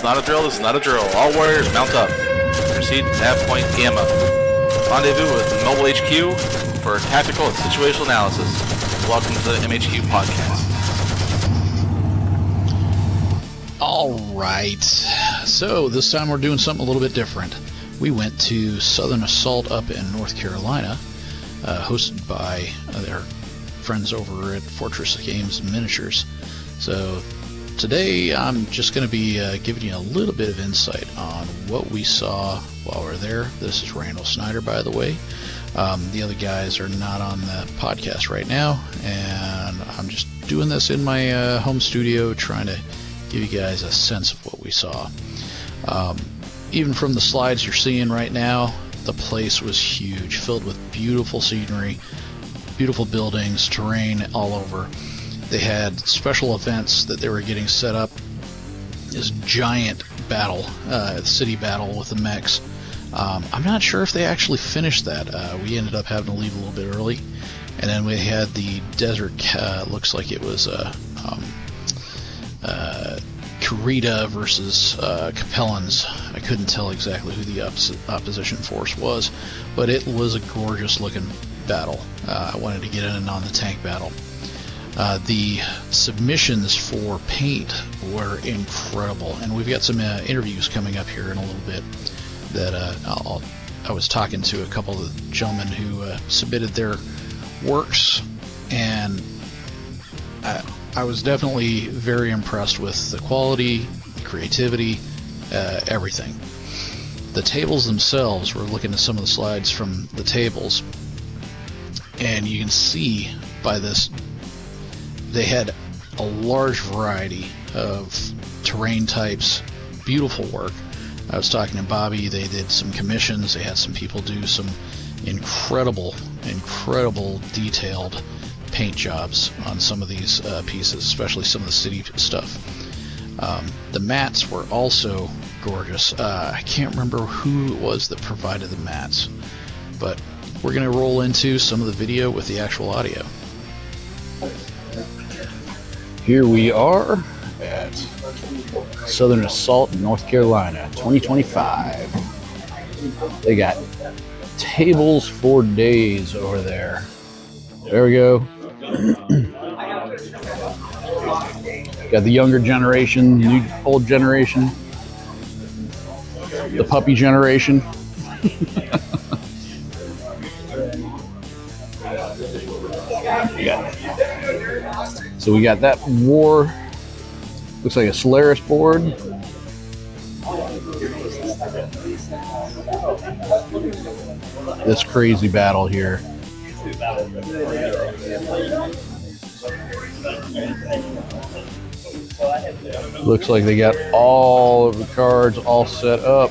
not a drill, this is not a drill. All warriors, mount up. Proceed to nav point Gamma. Rendezvous with Mobile HQ for tactical and situational analysis. Welcome to the MHQ Podcast. Alright, so this time we're doing something a little bit different. We went to Southern Assault up in North Carolina, hosted by their friends over at Fortress Games and Miniatures. So today I'm just going to be giving you a little bit of insight on what we saw while we were there. This is Randall Snyder, by the way. The other guys are not on the podcast right now, and I'm just doing this in my home studio, trying to give you guys a sense of what we saw. Even from the slides you're seeing right now, the place was huge, filled with beautiful scenery, beautiful buildings, terrain all over. They had special events that they were getting set up. This giant battle, city battle with the mechs. I'm not sure if they actually finished that. We ended up having to leave a little bit early. And then we had the desert, looks like it was Kurita versus Capellans. I couldn't tell exactly who the opposition force was, but it was a gorgeous looking battle. I wanted to get in on the tank battle. The submissions for paint were incredible, and we've got some interviews coming up here in a little bit that I was talking to a couple of the gentlemen who submitted their works, and I was definitely very impressed with the quality, the creativity, everything. The tables themselves, we're looking at some of the slides from the tables, and you can see by this they had a large variety of terrain types, beautiful work. I was talking to Bobby, they did some commissions, they had some people do some incredible detailed paint jobs on some of these pieces, especially some of the city stuff. The mats were also gorgeous. I can't remember who it was that provided the mats, but we're going to roll into some of the video with the actual audio. Here we are at Southern Assault, North Carolina, 2025. They got tables for days over there. There we go. Got the younger generation, new old generation, the puppy generation. So we got that war, looks like a Solaris board. This crazy battle here. Looks like they got all of the cards all set up.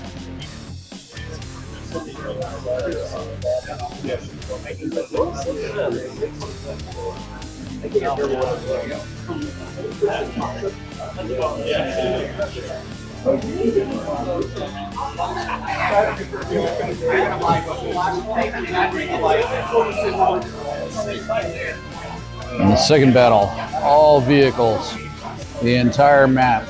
In the second battle, all vehicles, the entire map.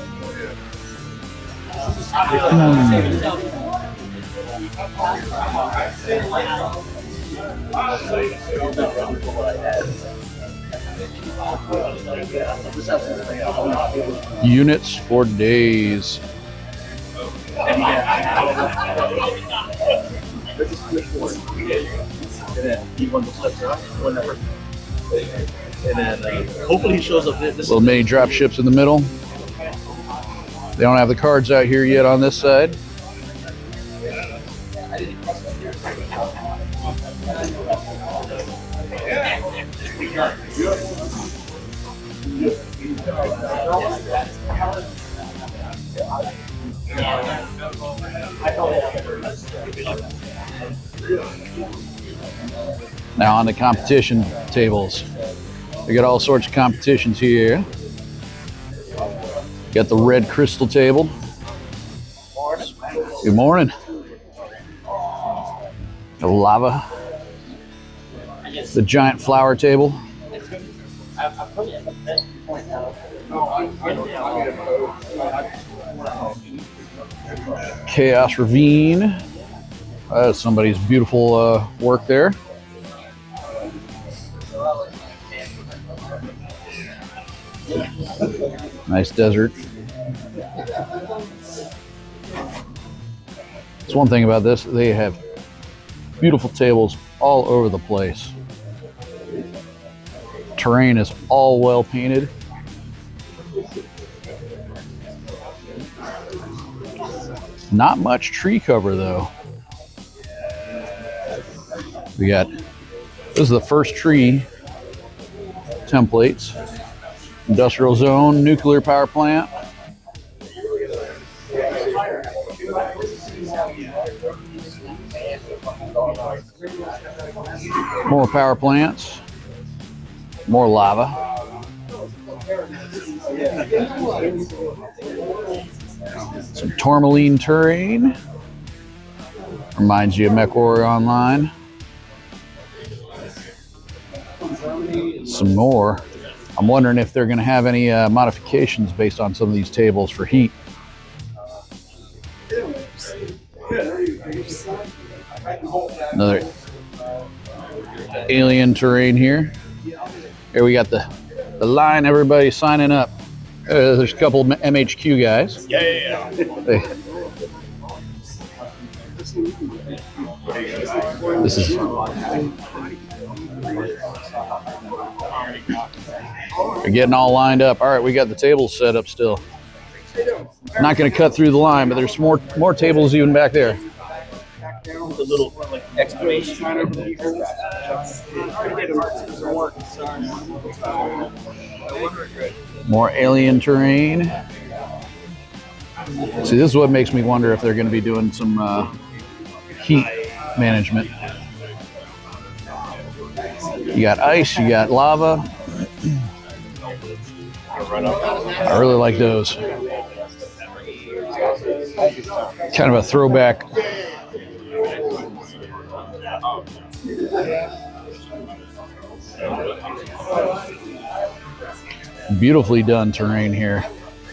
Units for days. And then hopefully he shows up. Little mini drop ships in the middle. They don't have the cards out here yet on this side. Now on the competition tables. We got all sorts of competitions here. Got the red crystal table. Good morning. The lava. The giant flower table. Chaos Ravine. Somebody's beautiful work there. Nice desert. That's one thing about this. They have beautiful tables all over the place. Terrain is all well painted. Not much tree cover though. This is the first tree templates. Industrial zone, nuclear power plant. More power plants. More lava. Some tourmaline terrain. Reminds you of MechWarrior Online. Some more. I'm wondering if they're going to have any modifications based on some of these tables for heat. Another alien terrain here. Here we got the line, everybody signing up. There's a couple of MHQ guys. Yeah. This is... They're getting all lined up. All right, we got the tables set up still. Not going to cut through the line, but there's more tables even back there. The little excavation. More alien terrain. See, this is what makes me wonder if they're going to be doing some heat management. You got ice, you got lava. I really like those. Kind of a throwback. Beautifully done terrain here.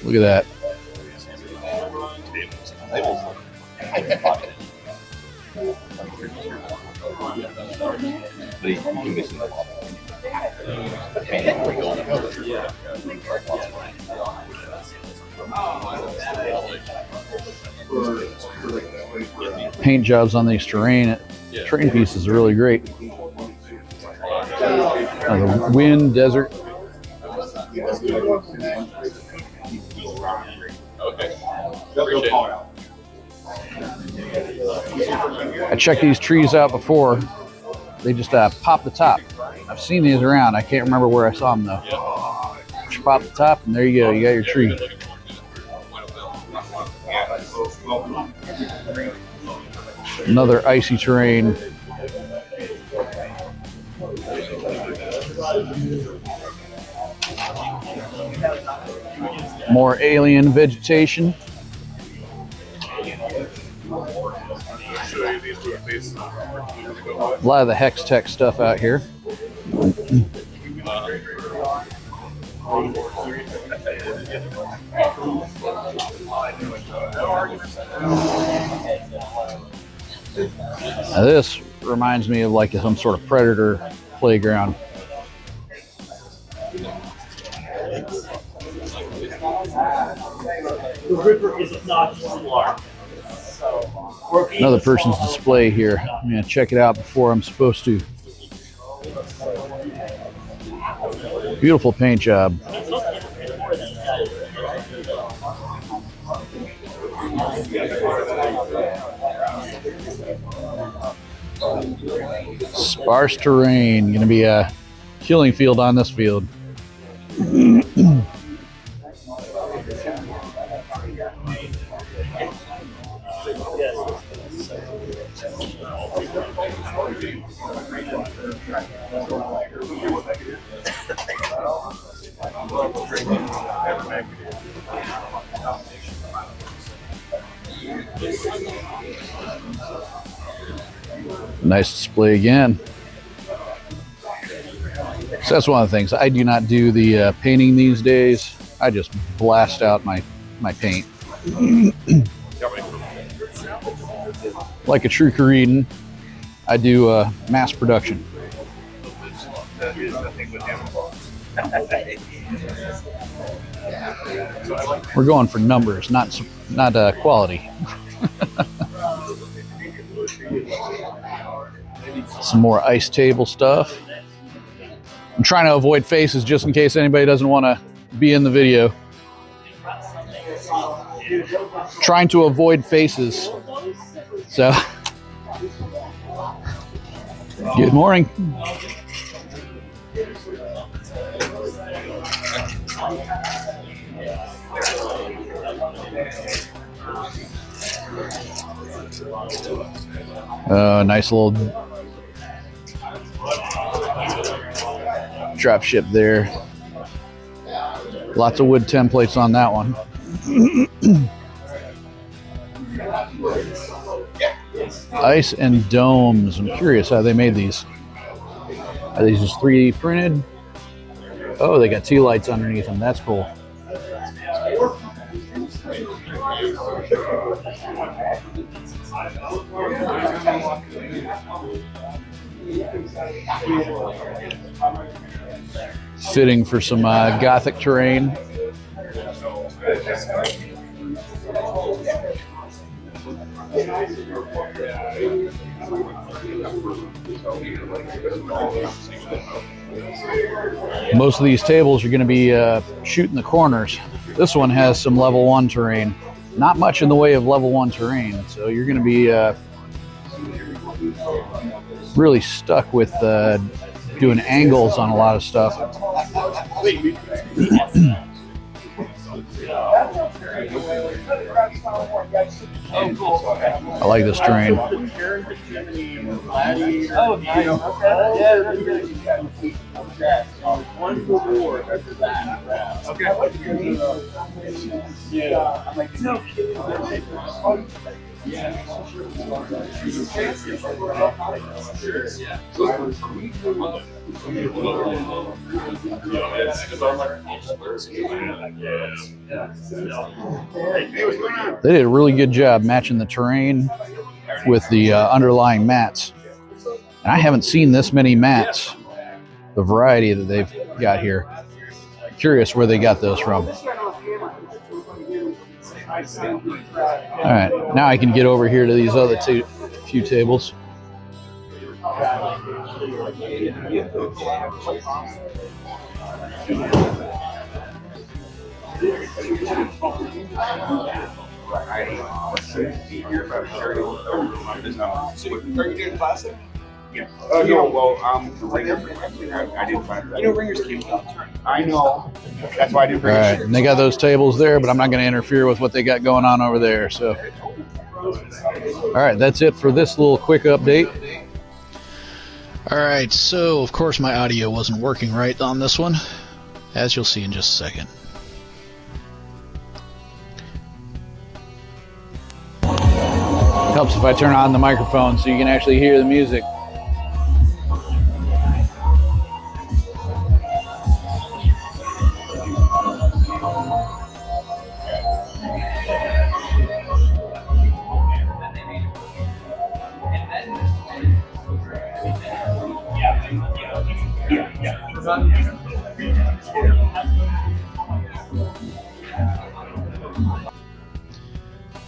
Look at that. Paint jobs on these terrain pieces are really great. The wind, desert. I checked these trees out before. They just pop the top. I've seen these around. I can't remember where I saw them though. Just pop the top, and there you go. You got your tree. Another icy terrain. More alien vegetation. A lot of the Hex Tech stuff out here. Now this reminds me of like some sort of Predator playground. The Ripper is not large. Another person's display here. I'm gonna check it out before I'm supposed to. Beautiful paint job. Sparse terrain. Gonna be a killing field on this field. Nice display again. So that's one of the things. I do not do the painting these days. I just blast out my paint. like a true Korean, I do mass production. We're going for numbers, not quality. Some more ice table stuff. I'm trying to avoid faces just in case anybody doesn't want to be in the video. Trying to avoid faces. So, good morning. Nice little drop ship there. Lots of wood templates on that one. Ice and domes. I'm curious how they made these. Are these just 3D printed? Oh, they got tea lights underneath them. That's cool. Fitting for some Gothic terrain. Most of these tables are going to be shooting the corners. This one has some level 1 terrain. Not much in the way of level 1 terrain, so you're going to be really stuck with doing angles on a lot of stuff. I like this terrain. Oh, nice. One reward after that. Okay. Yeah. I'm like, no kidding. They did a really good job matching the terrain with the underlying mats. And I haven't seen this many mats, the variety that they've got here. Curious where they got those from. All right, now I can get over here to these other few tables. Are you doing classic? Yeah. Oh, no, well, the ringer, I didn't find that. You know, ringers came out. I know. That's why I didn't bring All it. right, and they got those tables there, but I'm not going to interfere with what they got going on over there. So, all right, that's it for this little quick update. All right, so of course my audio wasn't working right on this one, as you'll see in just a second. Helps if I turn on the microphone so you can actually hear the music.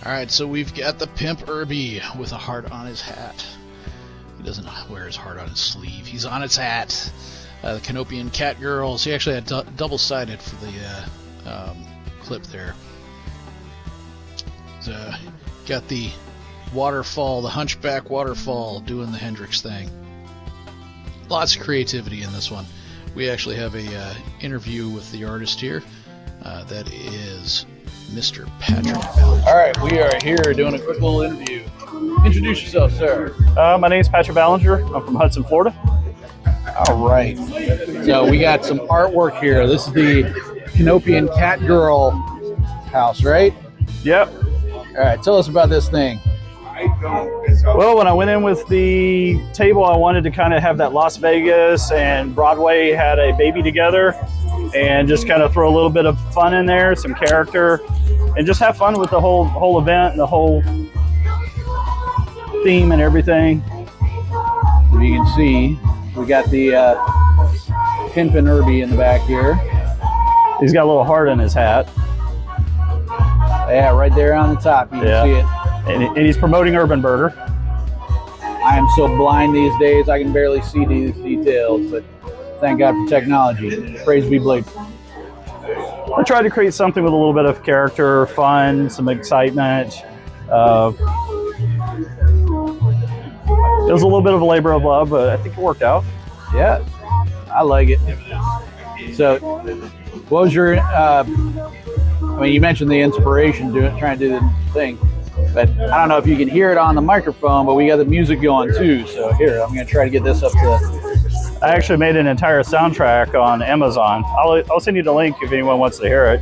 Alright, so we've got the Pimp Irby with a heart on his hat. He doesn't wear his heart on his sleeve. He's on his hat. The Canopian Cat Girls. He actually had double-sided for the clip there. Got the waterfall, the Hunchback waterfall, doing the Hendrix thing. Lots of creativity in this one. We actually have a interview with the artist here. That is Mr. Patrick Ballinger. All right, we are here doing a quick little interview. Introduce yourself, sir. My name is Patrick Ballinger. I'm from Hudson, Florida. All right. So we got some artwork here. This is the Canopian Cat Girl house, right? Yep. All right, tell us about this thing. Well, when I went in with the table, I wanted to kind of have that Las Vegas and Broadway had a baby together and just kind of throw a little bit of fun in there, some character, and just have fun with the whole event and the whole theme and everything. As you can see, we got the Pimpin' Irby in the back here. He's got a little heart in his hat. Yeah, right there on the top, you can see it. And he's promoting Urban Burger. I am so blind these days, I can barely see these details, but thank God for technology. Praise be Blake. I tried to create something with a little bit of character, fun, some excitement. It was a little bit of a labor of love, but I think it worked out. Yeah, I like it. So, what was your, I mean, you mentioned the inspiration, trying to do the thing, but I don't know if you can hear it on the microphone, but we got the music going too. So here, I'm going to try to get this up to... I actually made an entire soundtrack on Amazon. I'll send you the link if anyone wants to hear it.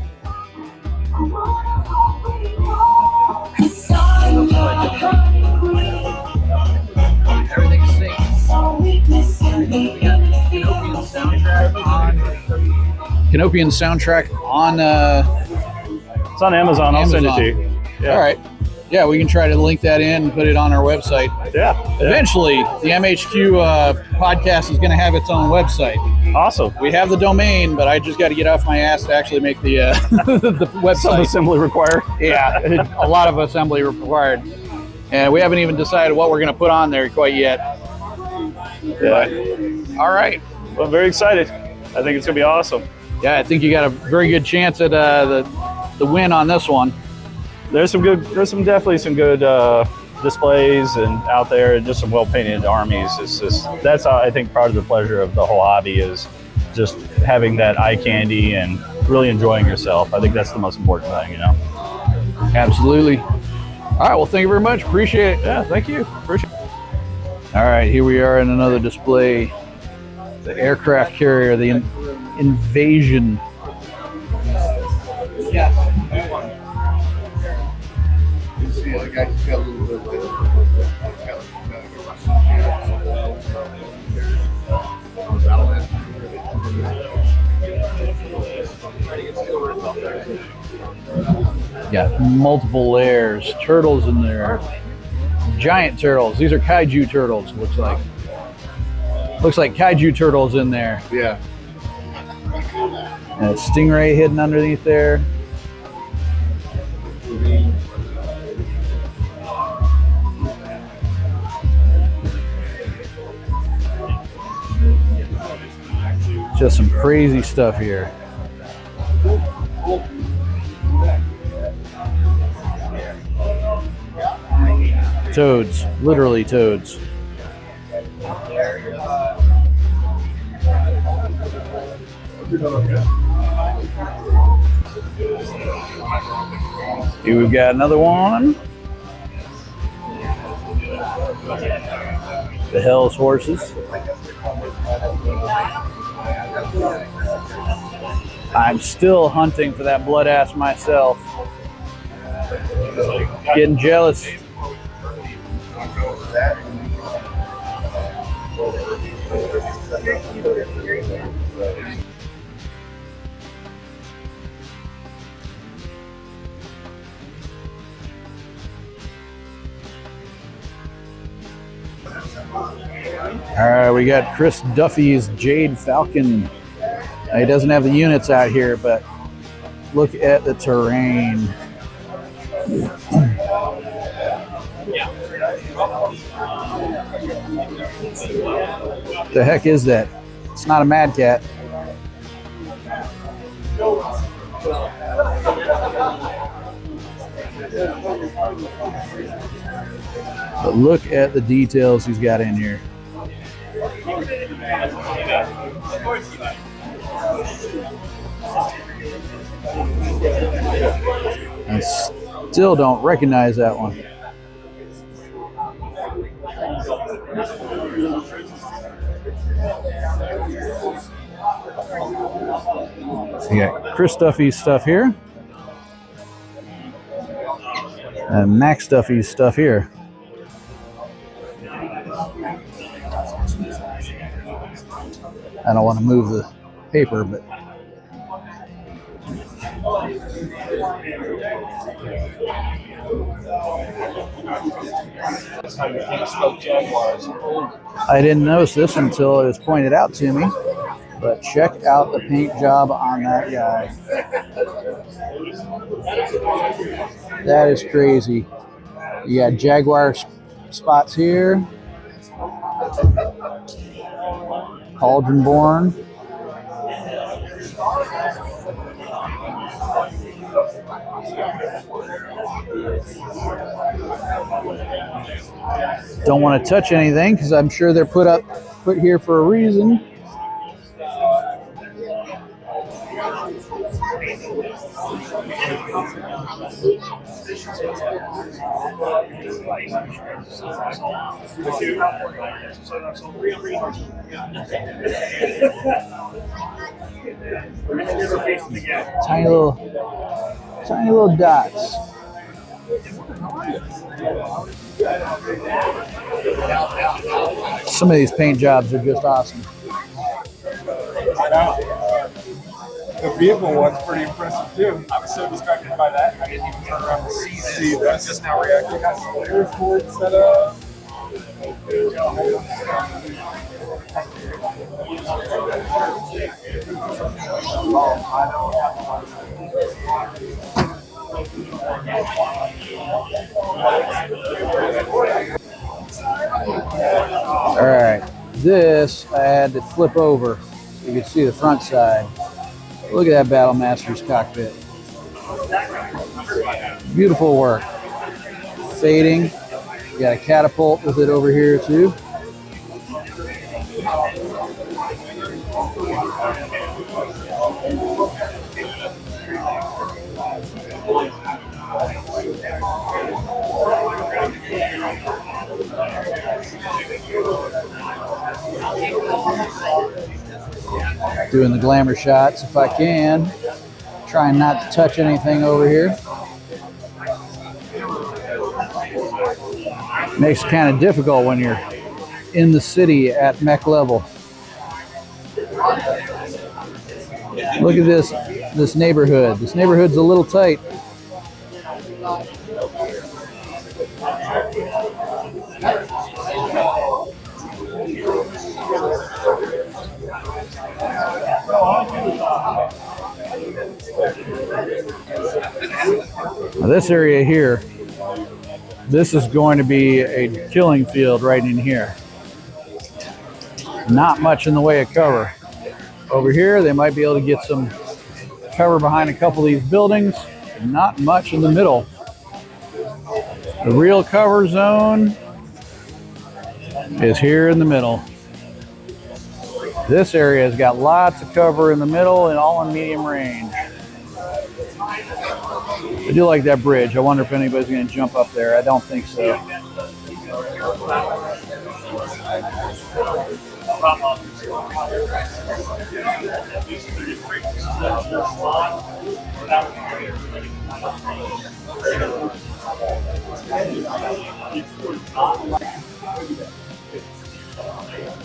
Everything syncs. Canopian soundtrack on It's on Amazon. I'll send it to you. Yeah. All right. Yeah, we can try to link that in and put it on our website. Yeah. Eventually, the MHQ podcast is going to have its own website. Awesome. We have the domain, but I just got to get off my ass to actually make the the website. Some assembly required. Yeah, a lot of assembly required. And we haven't even decided what we're going to put on there quite yet. Yeah. All right. Well, I'm very excited. I think it's going to be awesome. Yeah, I think you got a very good chance at the win on this one. There's definitely some good displays and out there, and just some well-painted armies. That's how I think part of the pleasure of the whole hobby is just having that eye candy and really enjoying yourself. I think that's the most important thing, you know. Absolutely. All right, well, thank you very much. Appreciate it. Yeah, thank you. Appreciate it. All right, here we are in another display. The aircraft carrier, the Invasion. Got multiple layers, turtles in there, giant turtles. These are kaiju turtles. Looks like kaiju turtles in there. Yeah. And a stingray hidden underneath there. Just some crazy stuff here. Toads, literally toads. Here we've got another one. The Hell's Horses. I'm still hunting for that blood ass myself. Getting jealous. All right, we got Chris Duffy's Jade Falcon. Now, he doesn't have the units out here, but look at the terrain. The heck is that? It's not a Mad Cat. But look at the details he's got in here. I still don't recognize that one. So you got Chris Duffy's stuff here. And Max Duffy's stuff here. I don't want to move the paper, but That's how you can't smoke Jaguars. I didn't notice this until it was pointed out to me, but check out the paint job on that guy. That is crazy. You got Jaguar spots here. Cauldron Born. Don't want to touch anything because I'm sure they're put here for a reason. Tiny little dots. Some of these paint jobs are just awesome. The vehicle one's pretty impressive too. I was so distracted by that, I didn't even turn around to see this. Just now reacting. Got some airport set up. All right, this I had to flip over so you can see the front side. Look at that Battle Master's cockpit. Beautiful work. Fading. You got a catapult with it over here too. Doing the glamour shots if I can. Trying not to touch anything over here. Makes it kind of difficult when you're in the city at mech level. Look at this neighborhood. This neighborhood's a little tight. Now this area here, this is going to be a killing field right in here. Not much in the way of cover. Over here, they might be able to get some cover behind a couple of these buildings. Not much in the middle. The real cover zone is here in the middle. This area has got lots of cover in the middle and all in medium range. I do like that bridge. I wonder if anybody's going to jump up there. I don't think so.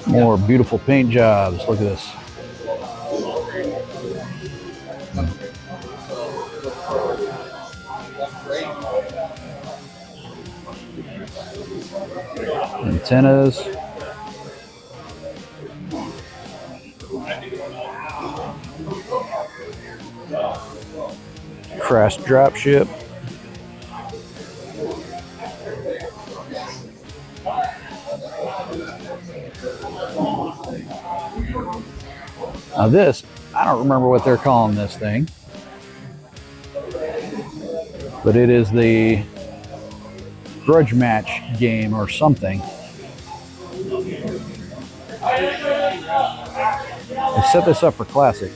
More beautiful paint jobs. Look at this. Antennas. Crash dropship. Now this, I don't remember what they're calling this thing, but it is the grudge match game or something. I set this up for Classic.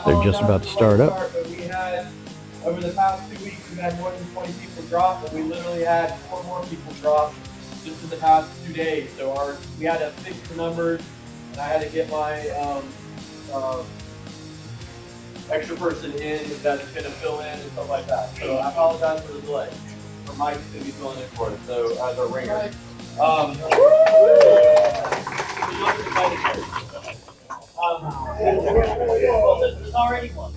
They're just about to start up. Over the past 2 weeks, we've had more than 20 people drop, and we literally had 4 more people drop just in the past 2 days. So we had to fix the numbers, and I had to get my extra person in that's going to fill in and stuff like that. So I apologize for the delay. For Mike's going to be filling in for it, so as a ringer. There's already one.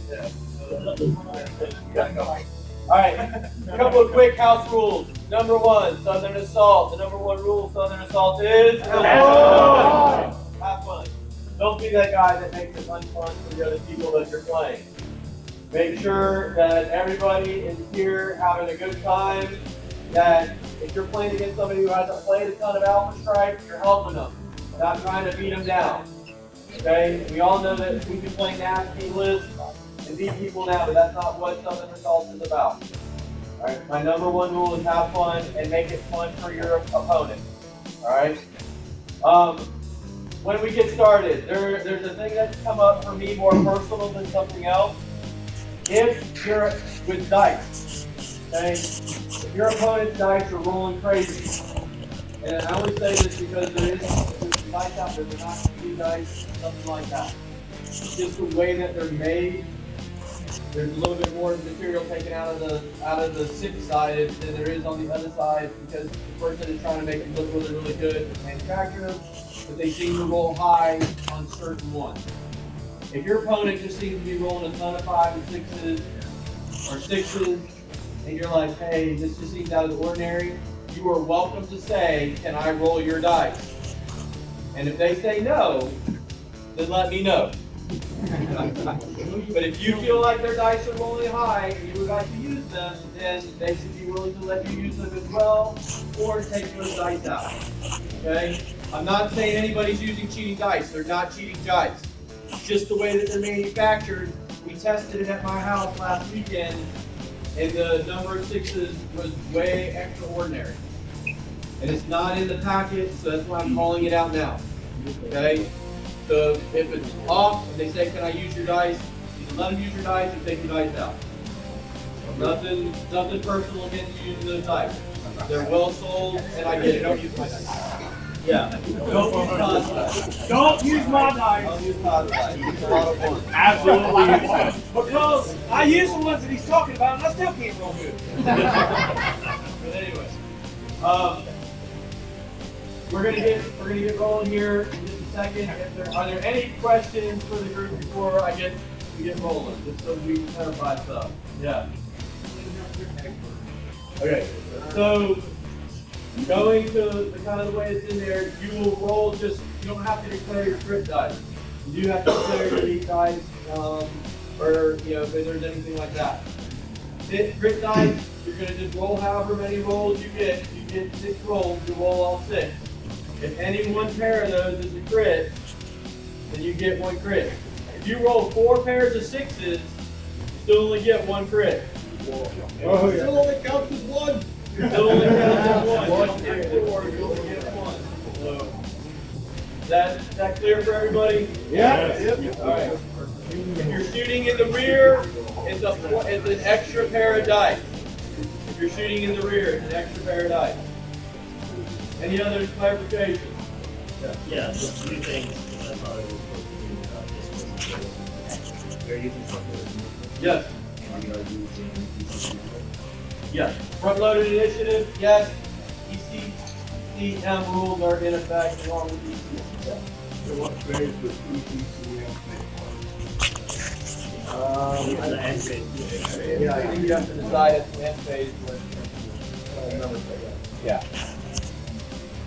All right, a couple of quick house rules. Number one, Southern Assault. The number one rule of Southern Assault is have fun. Don't be that guy that makes it unfun for the other people that you're playing. Make sure that everybody is here having a good time, that if you're playing against somebody who hasn't played a ton of Alpha Strike, you're helping them, not trying to beat them down. Okay? We all know that we can play nasty lists and beat people now, but that's not what Southern Assault is about. All right? My number one rule is have fun and make it fun for your opponent. All right? When we get started, there's a thing that's come up for me more personal than something else. If you're with dice, okay, if your opponent's dice are rolling crazy, and I only say this because there's dice out there, they're not speed dice, something like that. It's just the way that they're made. There's a little bit more material taken out of the 6-sided than there is on the other side because the person is trying to make them look really, really good with the manufacturer, but they seem to roll high on certain ones. If your opponent just seems to be rolling a ton of 5s and 6s or 6s, and you're like, hey, this just seems out of the ordinary, you are welcome to say, can I roll your dice? And if they say no, then let me know. But if you feel like their dice are rolling high and you would like to use them, then they should be willing to let you use them as well, or take those dice out. Okay? I'm not saying anybody's using cheating dice. They're not cheating dice. It's just the way that they're manufactured. We tested it at my house last weekend, and the number of 6s was way extraordinary. And it's not in the packet, so that's why I'm calling it out now. Okay? So if it's off and they say, can I use your dice? You can let them use your dice and take your dice out. Nothing personal against you using those dice. They're well sold, and I get it. Don't use my dice. Yeah. Don't use Todd's dice. Don't use my dice. Don't use Todd's dice. It's a lot of fun. Absolutely. Because I use the ones that he's talking about, and I still can't roll good. But anyways, we're gonna get rolling here in just a second. Are there any questions for the group before we get rolling? Just so we can clarify stuff. Yeah. Okay. So going to the kind of the way it's in there, you will roll you don't have to declare your crit dice. You do have to declare your beat dice, or if there's anything like that. Crit dice, you're gonna just roll however many rolls you get. You get 6 rolls, you roll all 6. If any one pair of those is a crit, then you get 1 crit. If you roll 4 pairs of 6s, you still only get 1 crit. Oh, yeah. Still only counts as 1. Still only counts as 1. You don't get 4, you only get 1. So, is that clear for everybody? Yeah. Yep. All right. If you're shooting in the rear, it's an extra pair of dice. If you're shooting in the rear, it's an extra pair of dice. Any other clarification? Yeah, just 2 things. I thought it was you're using something. Yes. And you're using Yes. Front-loaded initiative, yes. ECCM rules are in effect along with ECCM. So what phase does ECCM the end phase. Yeah, I think you have to decide at the end phase when numbers like that. Yeah.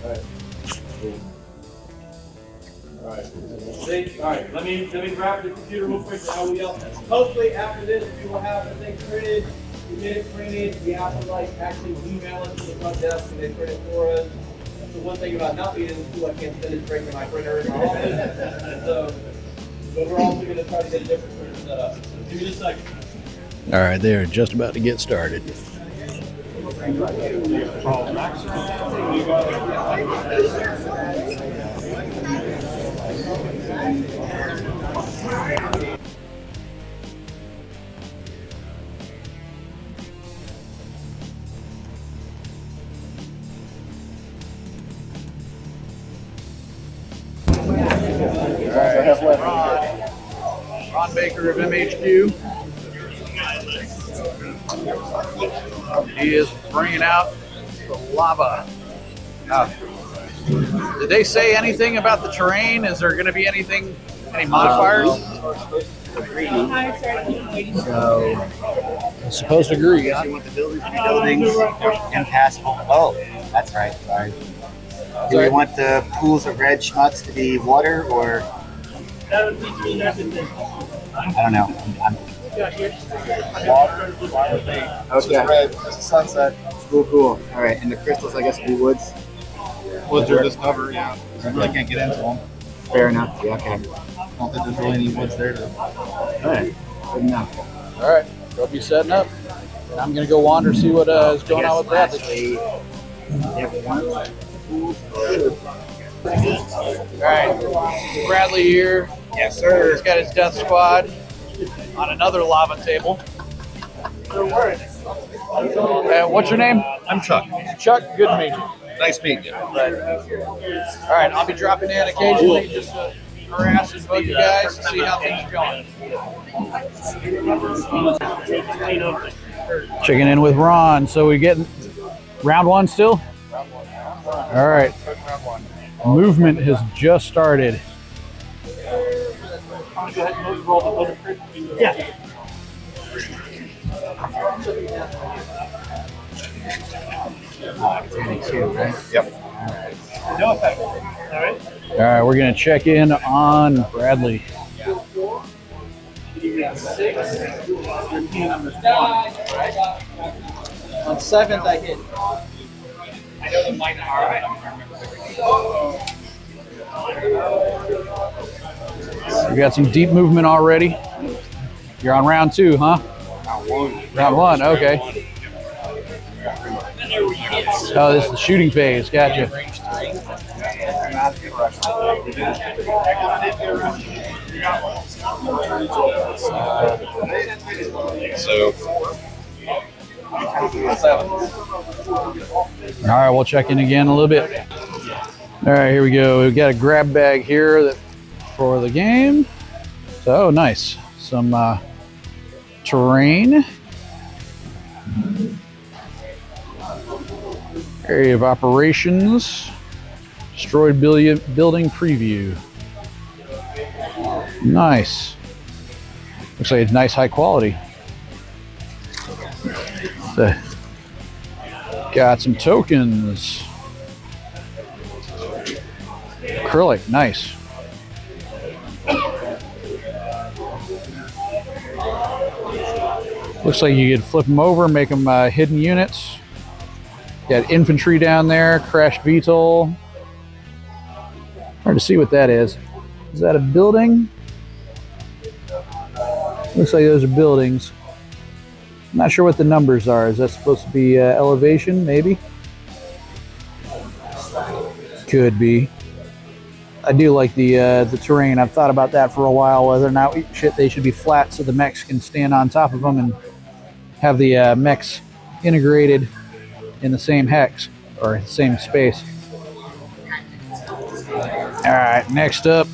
All right. All right. Let me grab the computer real quick. Hopefully after this we will have the thing printed. We get it printed. We have to actually email it to the front desk and they print it for us. That's the one thing about not being in the school. I can't send it straight to my printer in my office. But we're also going to try to get a different printer set up. So give me just a second. All right, they are just about to get started. Ron Baker of MHQ. He is bringing out the lava. Did they say anything about the terrain? Is there going to be any modifiers? agree. So I'm supposed to agree, huh? you want the buildings to be buildings, they're impassable. Oh, that's right. Sorry. Do we want the pools of red schmutz to be water, or I don't know. Water, just red, just a sunset. Cool. All right, and the crystals, I guess, will be woods. Woods are just cover, yeah. I really can't get into them. Fair enough. Yeah, okay. I don't think there's really any woods there to. All right. Good enough. All right, they'll be setting up. And I'm gonna go wander, see what is going on with that. All right, Bradley here. Yes, sir. He's got his death squad on another lava table. What's your name? I'm Chuck. Chuck. Good to meet you. Nice meeting you. All right, I'll be dropping in occasionally just to harass and bug you guys to see how things are going. Checking in with Ron. So we getting round one still? All right. Movement has just started. Yeah. Yep. No effect. All right. All right, we're gonna check in on Bradley. On 7th, I hit. I know the mic. All right. We got some deep movement already. You're on round two, huh? Round one, okay. Oh, this is the shooting phase. Gotcha. So. All right, we'll check in again in a little bit. All right, here we go. We've got a grab bag here for the game. So nice. Some terrain. Area of operations. Destroyed building preview. Nice. Looks like it's nice high quality. So, got some tokens. Acrylic, nice. Looks like you could flip them over, make them hidden units. Got infantry down there, crashed VTOL. Hard to see what that is. Is that a building? Looks like those are buildings. I'm not sure what the numbers are. Is that supposed to be elevation, maybe? Could be. I do like the terrain. I've thought about that for a while, whether or not they should be flat so the mechs can stand on top of them and have the mechs integrated in the same hex or the same space. All right, next up,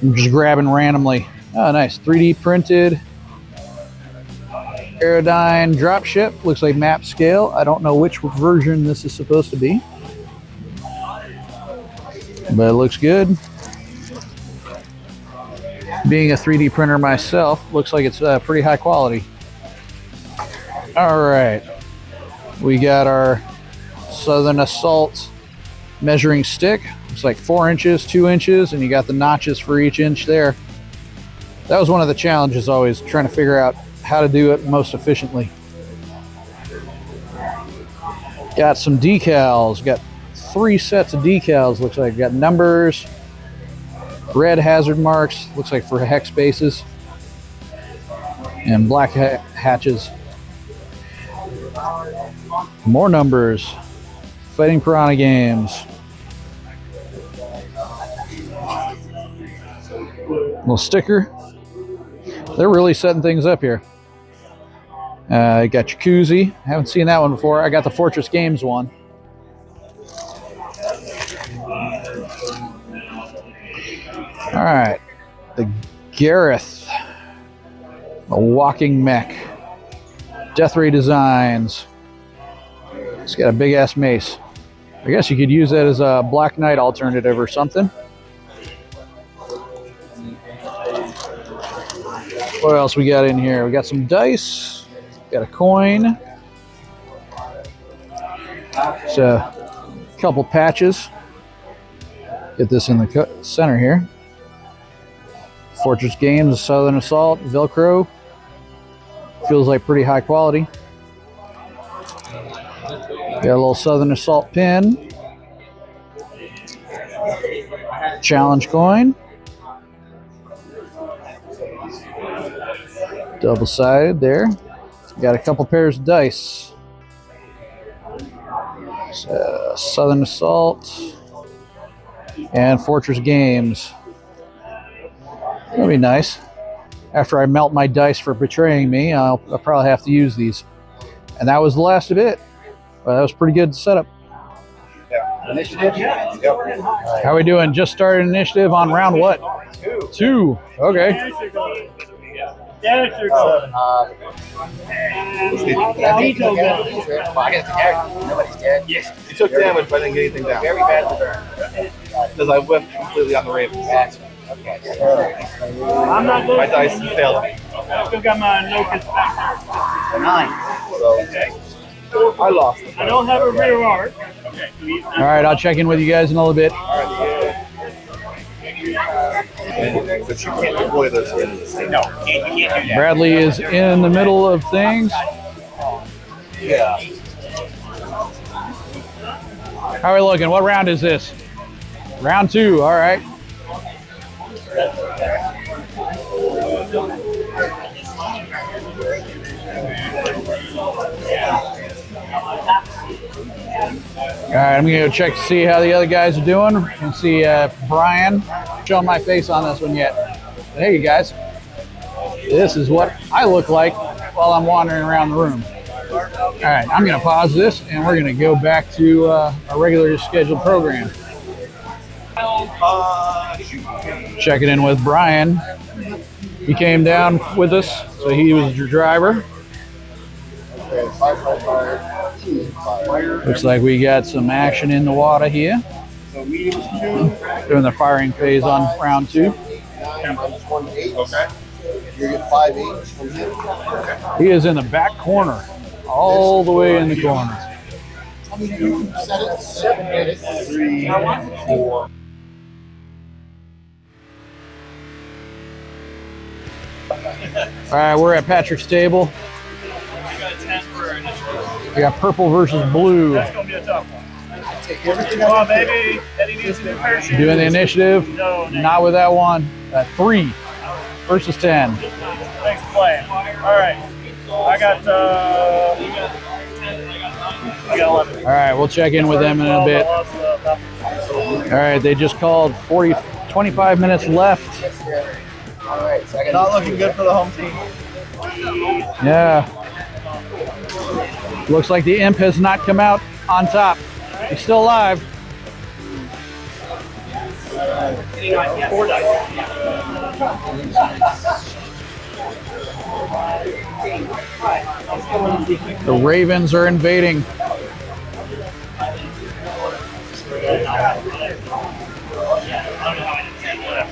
I'm just grabbing randomly. Oh, nice, 3D printed Aerodyne dropship. Looks like map scale. I don't know which version this is supposed to be, but it looks good. Being a 3D printer myself, looks like it's pretty high quality. All right, we got our Southern Assault measuring stick. It's like 4 inches, 2 inches, and you got the notches for each inch there. That was one of the challenges, always trying to figure out how to do it most efficiently. Got some decals. Got 3 sets of decals. Looks like got numbers, red hazard marks. Looks like for hex bases, and black hatches. More numbers. Fighting Piranha Games. Little sticker. They're really setting things up here. Got Jacuzzi. Haven't seen that one before. I got the Fortress Games one. All right. The Gareth. A walking mech. Death Ray Designs. It's got a big ass mace. I guess you could use that as a Black Knight alternative or something. What else we got in here? We got some dice. Got a coin. It's a couple patches. Get this in the center here. Fortress Games, Southern Assault, Velcro. Feels like pretty high quality. Got a little Southern Assault pin. Challenge coin. Double-sided there. Got a couple pairs of dice. Southern Assault and Fortress Games. That'll be nice. After I melt my dice for betraying me, I'll probably have to use these. And that was the last of it. Well, that was pretty good setup. Yeah. Initiative? Yep. How are we doing? Just started initiative on round what? 2. Okay. Nobody's dead. Yes. You took damage, but I didn't get anything down. Very bad. Because I whipped completely on the Ravens. Okay. I'm not good. My dice failed me. I still got my no-kids back. 9. Okay. I lost. I don't have a rear arc. Okay. All right, I'll check in with you guys in a little bit. But you can't deploy those. No, you can't do that. Bradley is in the middle of things. Yeah. How are we looking? What round is this? Round 2, all right. All right, I'm gonna go check to see how the other guys are doing. You can see Brian. Showing my face on this one yet. But hey, you guys, this is what I look like while I'm wandering around the room. All right, I'm gonna pause this and we're gonna go back to our regularly scheduled program. Checking in with Brian. He came down with us, so he was your driver. Looks like we got some action in the water here. Doing the firing phase on round 2. Okay. You get 5 each from him. He is in the back corner, all the way in the corner. Set it 7 minutes. 3, 4. All right, we're at Patrick's table. We got purple versus blue. That's going to be a tough one. Come on, baby. Eddie needs a new parachute. Doing the initiative. No. Not with that one. 3 versus 10. Thanks for playing. All right. I got 11. All right, we'll check in with them in a bit. All right, they just called 25 minutes left. Not looking good for the home team. Yeah. Looks like the imp has not come out on top. He's still alive. The Ravens are invading.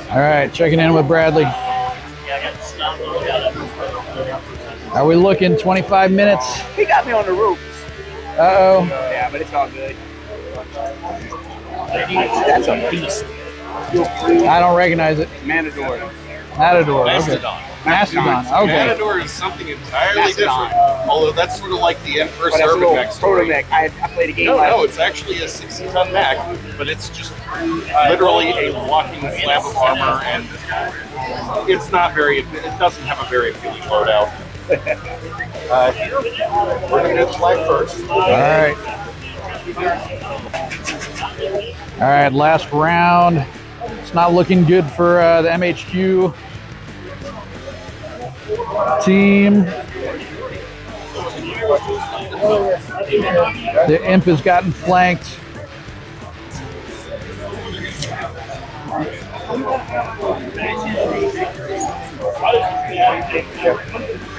All right, checking in with Bradley. Are we looking 25 minutes? He got me on the ropes. Uh-oh. Yeah, but it's all good. That's a beast. I don't recognize it. Matador. Okay. Mastodon. Okay. Matador is something entirely different. Although that's sort of like the Emperor But that's a Servant little mech story. proto mech. I played a game No, it's actually a 60-ton mech, but it's just literally a walking slab of armor, and it's not very. It doesn't have a very appealing loadout. We're gonna do flag first. All right. All right, last round. It's not looking good for the MHQ team. The imp has gotten flanked.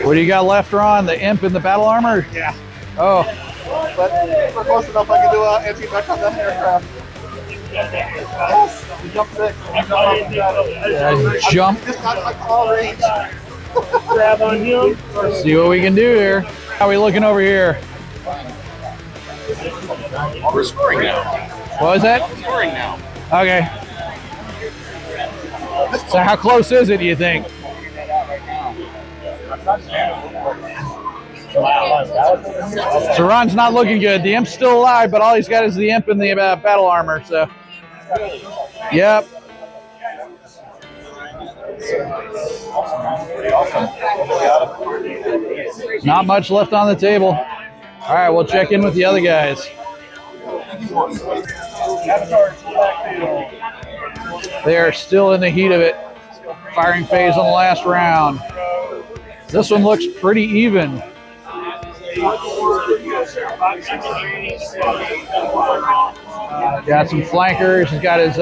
What do you got left, Ron? The imp in the battle armor? Yeah. Oh. But we're close enough. I can do an anti-mech on that aircraft. Yes. Jump 6. Jump. Just got like all range. grab on him. Let's see what we can do here. How are we looking over here? We're scoring now. What was that? Scoring now. Okay. So how close is it, do you think? So Ron's not looking good. The Imp's still alive, but all he's got is the Imp and the battle armor. So, yep. Not much left on the table. All right, we'll check in with the other guys. They are still in the heat of it. Firing phase on the last round. This one looks pretty even. Got some flankers. He's got his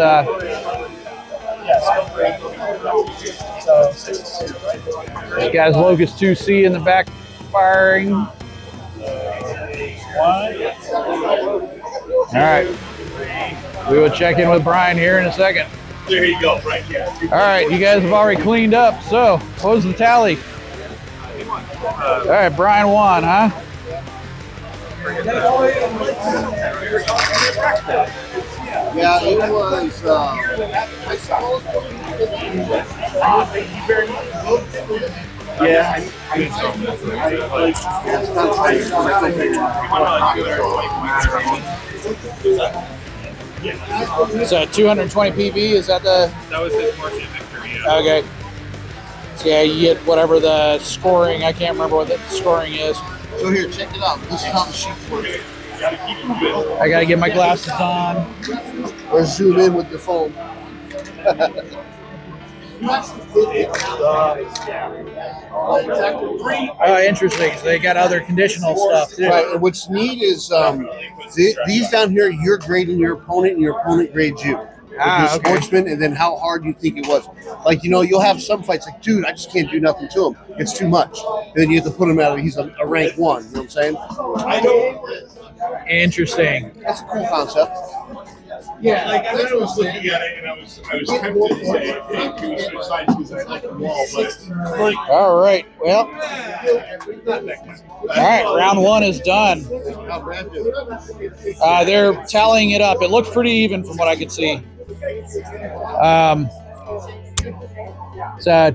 he's got his Locust 2C in the back firing. All right. We will check in with Brian here in a second. There you go, right here. All right, you guys have already cleaned up. So, what was the tally? All right, Brian won, huh? Yeah, it was. So 220 PV, is that the? That was his marching victory. Okay. So yeah, you get whatever the scoring. I can't remember what the scoring is. So here, check it out. This is how the sheets work. I gotta get my glasses on. Or zoom in with your phone. Oh, interesting. So they got other conditional stuff too. Right, and what's neat is these down here, you're grading your opponent, and your opponent grades you. Ah, Your okay. sportsman, and then how hard you think it was. Like, you know, you'll have some fights like, dude, I just can't do nothing to him. It's too much. And then you have to put him out. He's a rank 1. You know what I'm saying? Interesting. That's a cool concept. Yeah, like I was looking at it and I was tempted to say he was switch sides because I like them all, but like All right. Well. All right. Round 1 is done. They're tallying it up. It looks pretty even from what I could see. So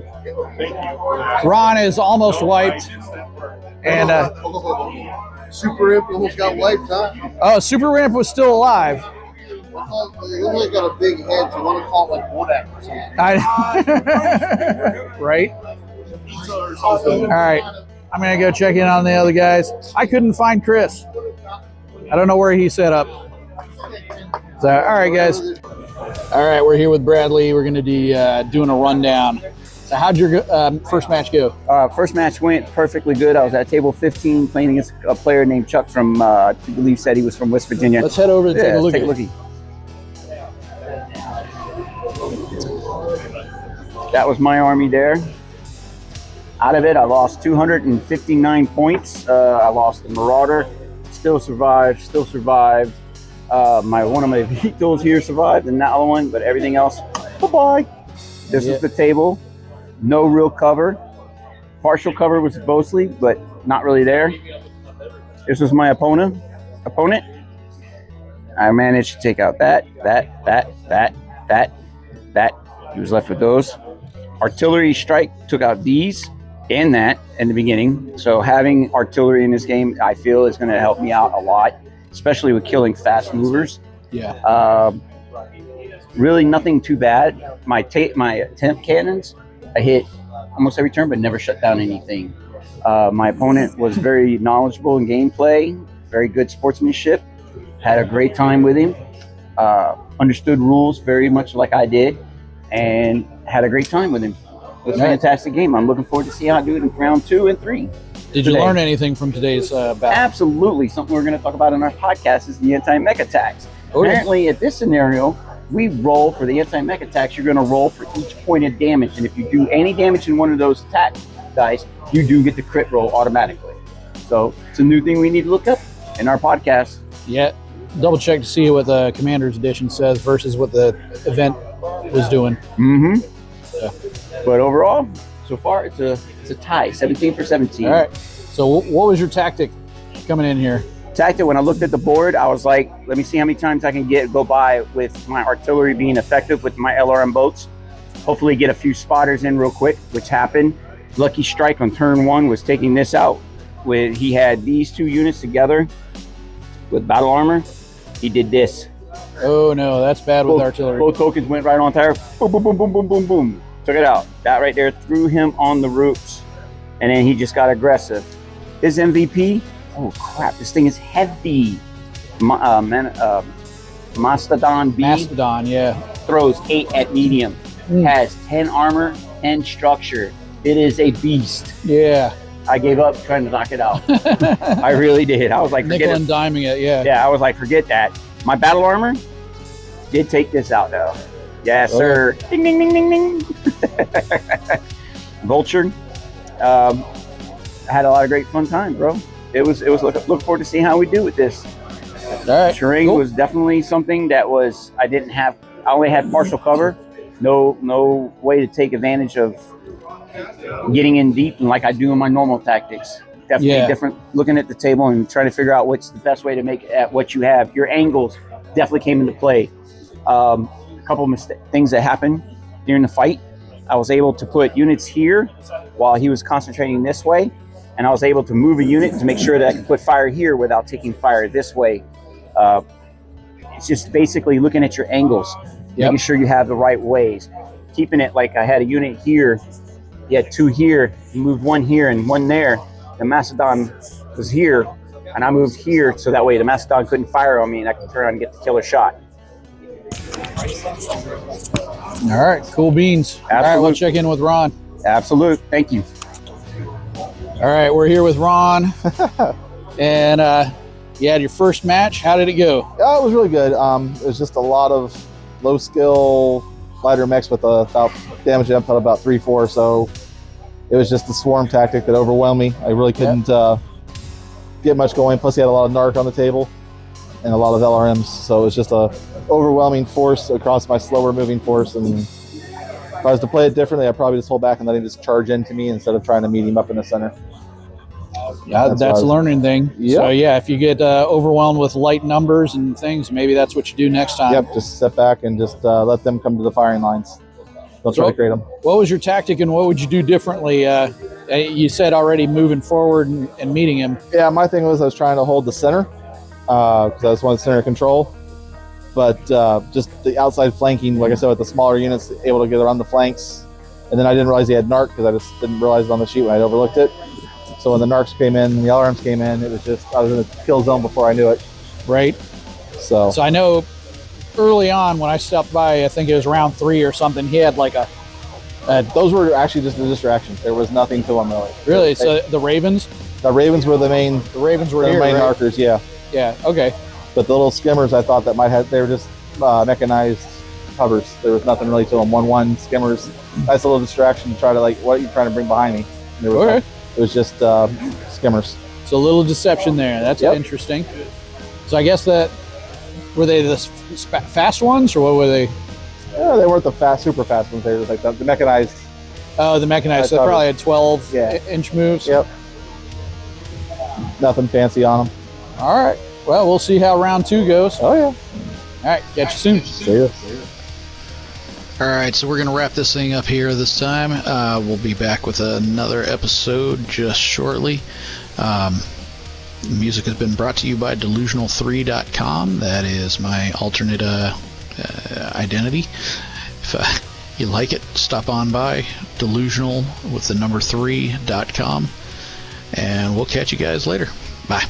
Ron is almost wiped, and Super Imp almost got wiped, huh? oh, Super Ramp was still alive. They literally got a big head, so I want to call it like Wodak or something. Right? All right. I'm going to go check in on the other guys. I couldn't find Chris. I don't know where he set up. So, all right, guys. All right, we're here with Bradley. We're going to be doing a rundown. So how'd your first match go? First match went perfectly good. I was at table 15 playing against a player named Chuck from, I believe said he was from West Virginia. Let's head over and take a look. Take a looky. That was my army there. Out of it, I lost 259 points. I lost the Marauder, still survived. One of my vehicles here survived, and that other one, but everything else, bye-bye. This is the table. No real cover. Partial cover was Bosley, but not really there. This was my opponent. I managed to take out that. He was left with those. Artillery strike took out these and that in the beginning. So having artillery in this game, I feel, is going to help me out a lot, especially with killing fast movers. Yeah. Really nothing too bad. My temp cannons, I hit almost every turn, but never shut down anything. My opponent was very knowledgeable in gameplay, very good sportsmanship, had a great time with him, understood rules very much like I did, and had a great time with him. It was a fantastic game. I'm looking forward to see how I do it in round 2 and 3. Did you learn anything from today's battle? Absolutely. Something we're going to talk about in our podcast is the anti-mech attacks. Apparently, at this scenario, we roll for the anti-mech attacks. You're going to roll for each point of damage, and if you do any damage in one of those attack dice, you do get the crit roll automatically. So it's a new thing we need to look up in our podcast. Yeah, double check to see what the Commander's Edition says versus what the event was doing. Mm-hmm. Yeah. But overall, so far it's a a tie, 17 for 17. All right. So what was your tactic coming in here? Tactic, when I looked at the board, I was like, let me see how many times I can go by with my artillery being effective with my LRM boats. Hopefully get a few spotters in real quick, which happened. Lucky strike on turn 1 was taking this out. He had these 2 units together with battle armor. He did this. Oh no, that's bad with artillery. Both tokens went right on tire. Boom, boom, boom, boom, boom, boom, boom. Took it out. That right there threw him on the roofs. And then he just got aggressive. His MVP, oh crap, this thing is heavy. Mastodon B. Mastodon, yeah. Throws 8 at medium. Has 10 armor and structure. It is a beast. Yeah. I gave up trying to knock it out. I really did. I was like, nickel and diming it, yeah. Yeah, I was like, forget that. My battle armor did take this out though. Yes, sir. Ding, ding, ding, ding, ding. Vulture. I had a lot of great fun time, bro. It was looking forward to seeing how we do with this. All right. Terrain was definitely something that was, I only had partial cover. No way to take advantage of getting in deep and like I do in my normal tactics. Definitely different, looking at the table and trying to figure out what's the best way to make it at what you have. Your angles definitely came into play. A couple of things that happened during the fight. I was able to put units here while he was concentrating this way, and I was able to move a unit to make sure that I could put fire here without taking fire this way. It's just basically looking at your angles, making sure you have the right ways. Keeping it like I had a unit here, you had 2 here, you moved 1 here and 1 there. The Mastodon was here, and I moved here so that way the Mastodon couldn't fire on me and I could turn around and get the killer shot. All right, cool beans. Absolute. All right, we'll check in with Ron. Absolute. Thank you. All right, we're here with Ron. And you had your first match. How did it go? Yeah, it was really good. It was just a lot of low skill lighter mechs with about damage up at about 3-4. So it was just the swarm tactic that overwhelmed me. I really couldn't get much going. Plus, he had a lot of narc on the table and a lot of LRMs. So it was just a overwhelming force across my slower moving force. And if I was to play it differently, I'd probably just hold back and let him just charge into me instead of trying to meet him up in the center. Yeah, that's a learning thing. Yep. So yeah, if you get overwhelmed with light numbers and things, maybe that's what you do next time. Yep, just step back and just let them come to the firing lines. Don't try to create them. What was your tactic and what would you do differently? You said already moving forward and meeting him. Yeah, my thing was I was trying to hold the center because I just wanted center control. But just the outside flanking, like I said, with the smaller units, able to get around the flanks. And then I didn't realize he had narc because I just didn't realize it on the sheet when I'd overlooked it. So when the narcs came in, the LRMs came in, it was just, I was in the kill zone before I knew it. Right. So I know early on when I stopped by, I think it was round 3 or something, he had like those were actually just a distraction. There was nothing to them really. Really? So the Ravens? The Ravens were the main. The Ravens were the main right? markers, yeah. Yeah, okay. But the little skimmers, I thought that might have, they were just mechanized covers. There was nothing really to them. 1-1 skimmers. Nice little distraction to try to like, what are you trying to bring behind me? Okay. It was just skimmers. So a little deception there. That's interesting. So I guess that, were they the fast ones or what were they? Yeah, they weren't the super fast ones. They were like the mechanized. Oh, the mechanized. So they probably had 12-inch moves. Yep. Nothing fancy on them. All right. Well, we'll see how round 2 goes. Oh, yeah. All right. Catch you soon. See ya. All right, so we're going to wrap this thing up here this time. We'll be back with another episode just shortly. Music has been brought to you by delusional3.com. That is my alternate identity. If you like it, stop on by delusional with the number 3.com, and we'll catch you guys later. Bye.